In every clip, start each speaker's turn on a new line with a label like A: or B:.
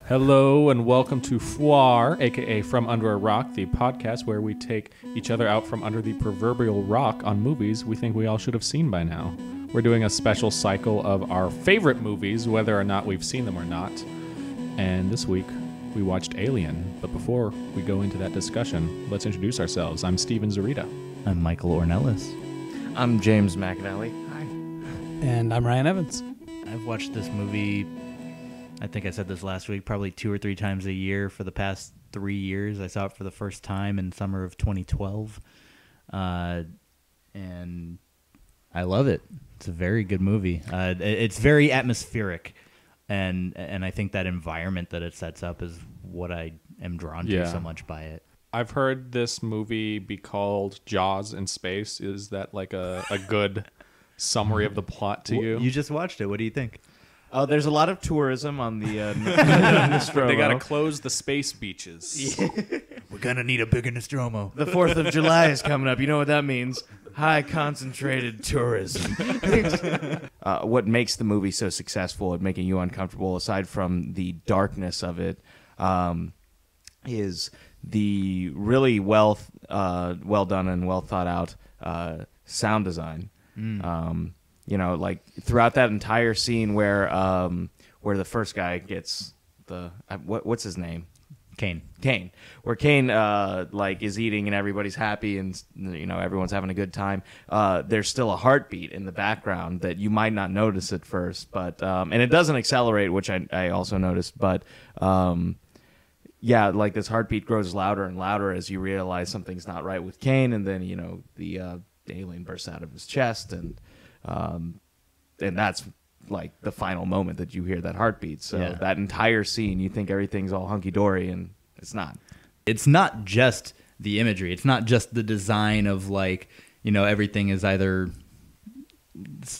A: Hello and welcome to FUAR, aka From Under a Rock, the podcast where we take each other out from under the proverbial rock on movies we think we all should have seen by now. We're doing a special cycle of our favorite movies, whether or not we've seen them or not. And this week, we watched Alien. But before we go into that discussion, let's introduce ourselves. I'm Steven Zarita.
B: I'm Michael Ornelas.
C: I'm James McAnally. Hi.
D: And I'm Ryan Evans.
B: I've watched this movie, I think I said this last week, probably 2 or 3 times a year for the past 3 years. I saw it for the first time in summer of 2012. And I love it. It's a very good movie. It's very atmospheric. And I think that environment that it sets up is what I am drawn to so much by it.
A: I've heard this movie be called Jaws in Space. Is that like a good summary of the plot to you?
B: You just watched it. What do you think?
C: Oh, there's a lot of tourism on the Nostromo.
A: They got to close the space beaches.
B: We're going to need a bigger Nostromo.
C: The 4th of July is coming up. You know what that means? High concentrated tourism. What makes the movie so successful at making you uncomfortable, aside from the darkness of it, is the really well done and well thought out sound design. You know, like throughout that entire scene where the first guy gets the what's his name? Kane. Where Kane like is eating and everybody's happy and you know everyone's having a good time. There's still a heartbeat in the background that you might not notice at first, but and it doesn't accelerate, which I also noticed, but yeah, like this heartbeat grows louder and louder as you realize something's not right with Kane, and then you know the alien bursts out of his chest, and that's like the final moment that you hear that heartbeat. So that entire scene, you think everything's all hunky-dory, and it's not.
B: It's not just the imagery. It's not just the design of, like, you know, everything is either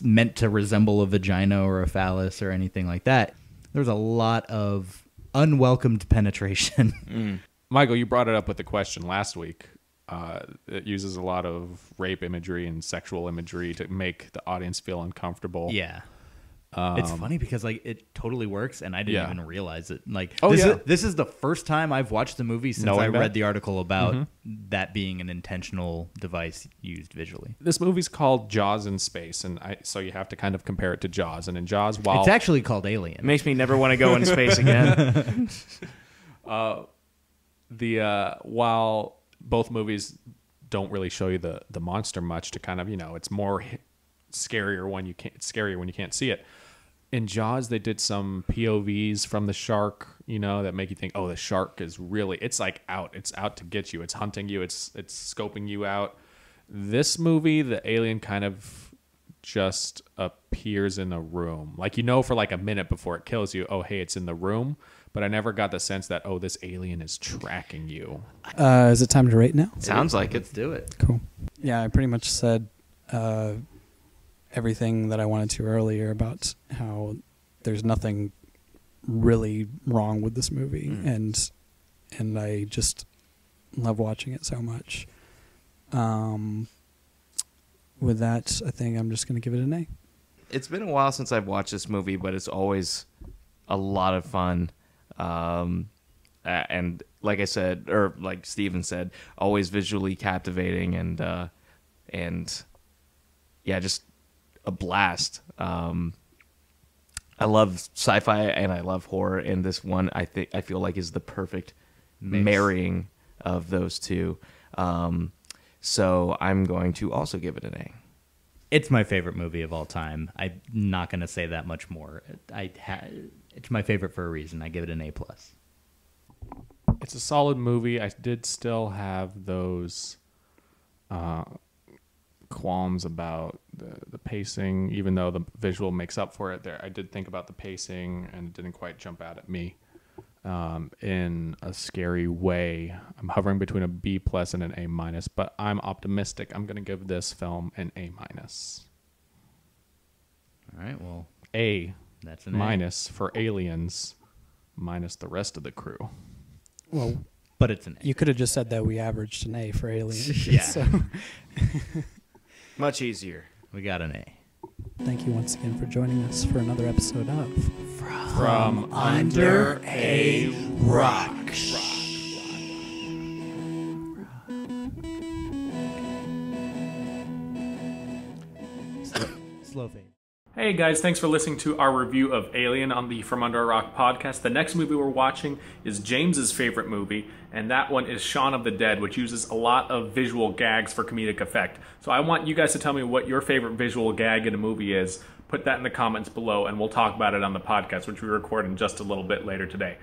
B: meant to resemble a vagina or a phallus or anything like that. There's a lot of unwelcomed penetration.
A: Michael, you brought it up with the question last week. It uses a lot of rape imagery and sexual imagery to make the audience feel uncomfortable.
B: Yeah. It's funny because like it totally works, and I didn't even realize it. Like, this is the first time I've watched the movie since I read the article about that being an intentional device used visually.
A: This movie's called Jaws in Space, and so you have to kind of compare it to Jaws. And in Jaws, while
B: it's actually called Alien,
C: it makes me never want to go in space again.
A: While both movies don't really show you the monster much, to kind of, you know, it's more scarier when you can't see it. In Jaws, they did some POVs from the shark, you know, that make you think, oh, the shark is really, it's like out. It's out to get you. It's hunting you. It's scoping you out. This movie, the alien kind of just appears in the room. Like, you know, for like a minute before it kills you, oh, hey, it's in the room. But I never got the sense that, oh, this alien is tracking you.
D: Is it time to rate now?
C: Sounds like it.
B: Let's do it.
D: Cool. Yeah, I pretty much said everything that I wanted to earlier about how there's nothing really wrong with this movie, and I just love watching it so much. With that, I think I'm just going to give it an A.
C: It's been a while since I've watched this movie, but it's always a lot of fun. And like I said, or like Steven said, always visually captivating, and yeah, just a blast. I love sci-fi and I love horror, and this one I feel like is the perfect marrying of those two. So I'm going to also give it an A.
B: It's my favorite movie of all time. I'm not going to say that much more. It's my favorite for a reason. I give it an A+.
A: It's a solid movie. I did still have those qualms about the pacing, even though the visual makes up for it. There, I did think about the pacing, and it didn't quite jump out at me in a scary way. I'm hovering between a B+ and an A-, but I'm optimistic. I'm going to give this film an A-.
B: All right, well,
A: A.
B: That's an
A: minus for Aliens, minus the rest of the crew.
D: Well,
B: but it's an A.
D: You could have just said that we averaged an A for Alien.
B: Yeah.
D: So.
C: Much easier.
B: We got an A.
D: thank you once again for joining us for another episode of
A: From
B: Under a Rock. Slow fade.
A: Hey guys, thanks for listening to our review of Alien on the From Under a Rock podcast. The next movie we're watching is James's favorite movie, and that one is Shaun of the Dead, which uses a lot of visual gags for comedic effect. So I want you guys to tell me what your favorite visual gag in a movie is. Put that in the comments below, and we'll talk about it on the podcast, which we record in just a little bit later today.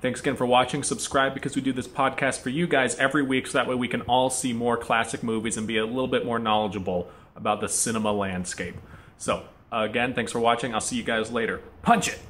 A: Thanks again for watching. Subscribe, because we do this podcast for you guys every week, so that way we can all see more classic movies and be a little bit more knowledgeable about the cinema landscape. So, again, thanks for watching. I'll see you guys later. Punch it!